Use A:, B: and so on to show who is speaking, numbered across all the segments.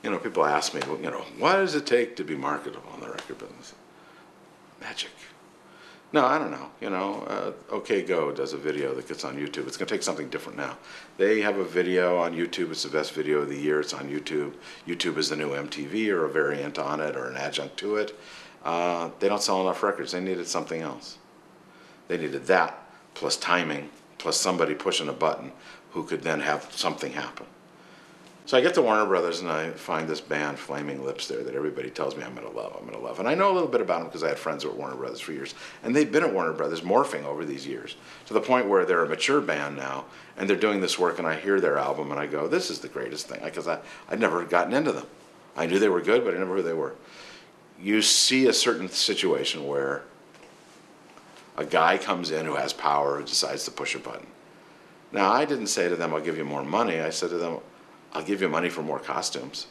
A: You know, people ask me, well, you know, what does it take to be marketable in the record business? Magic. No, I don't know. You know, OK Go does a video that gets on YouTube. It's going to take something different now. They have a video on YouTube. It's the best video of the year. It's on YouTube. YouTube is the new MTV or a variant on it or an adjunct to it. They don't sell enough records. They needed something else. They needed that plus timing plus somebody pushing a button who could then have something happen. So I get to Warner Brothers and I find this band, Flaming Lips, there that everybody tells me I'm going to love, I'm going to love. And I know a little bit about them because I had friends at Warner Brothers for years. And they've been at Warner Brothers morphing over these years to the point where they're a mature band now and they're doing this work and I hear their album and I go, this is the greatest thing, because I'd never gotten into them. I knew they were good, but I never knew who they were. You see a certain situation where a guy comes in who has power, who decides to push a button. Now, I didn't say to them, I'll give you more money. I said to them, I'll give you money for more costumes.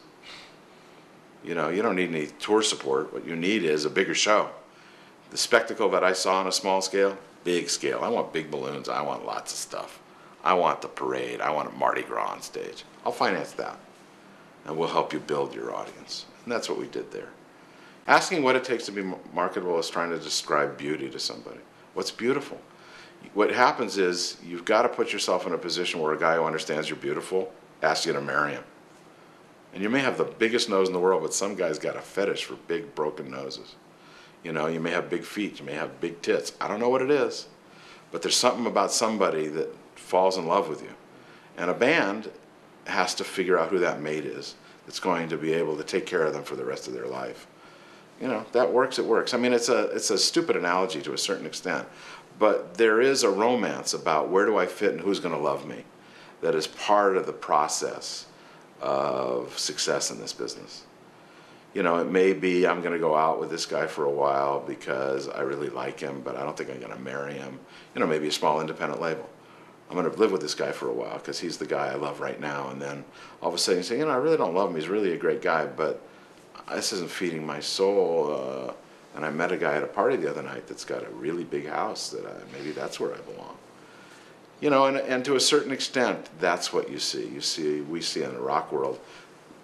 A: You know, you don't need any tour support. What you need is a bigger show. The spectacle that I saw on a small scale, big scale. I want big balloons. I want lots of stuff. I want the parade. I want a Mardi Gras on stage. I'll finance that. And we'll help you build your audience. And that's what we did there. Asking what it takes to be marketable is trying to describe beauty to somebody. What's beautiful? What happens is you've got to put yourself in a position where a guy who understands you're beautiful asks you to marry him. And you may have the biggest nose in the world, but some guy's got a fetish for big, broken noses. You know, you may have big feet, you may have big tits. I don't know what it is, but there's something about somebody that falls in love with you. And a band has to figure out who that mate is that's going to be able to take care of them for the rest of their life. You know, that works, it works. I mean, it's a stupid analogy to a certain extent, but there is a romance about where do I fit and who's going to love me that is part of the process of success in this business. You know, it may be I'm going to go out with this guy for a while because I really like him, but I don't think I'm going to marry him. You know, maybe a small independent label. I'm going to live with this guy for a while because he's the guy I love right now. And then all of a sudden you say, you know, I really don't love him. He's really a great guy, but this isn't feeding my soul. And I met a guy at a party the other night that's got a really big house that maybe that's where I belong. You know, and to a certain extent, that's what you see. We see in the rock world,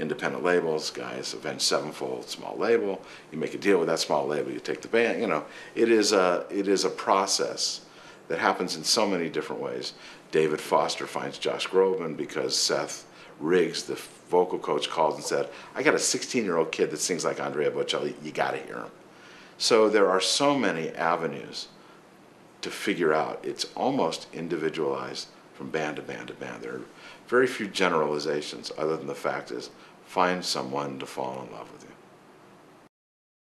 A: independent labels, guys, Avenged Sevenfold, small label. You make a deal with that small label, you take the band. You know, it is a process that happens in so many different ways. David Foster finds Josh Groban because Seth Riggs, the vocal coach, called and said, I got a 16-year-old kid that sings like Andrea Bocelli. You got to hear him. So there are so many avenues to figure out. It's almost individualized from band to band to band. There are very few generalizations other than the fact is find someone to fall in love with you.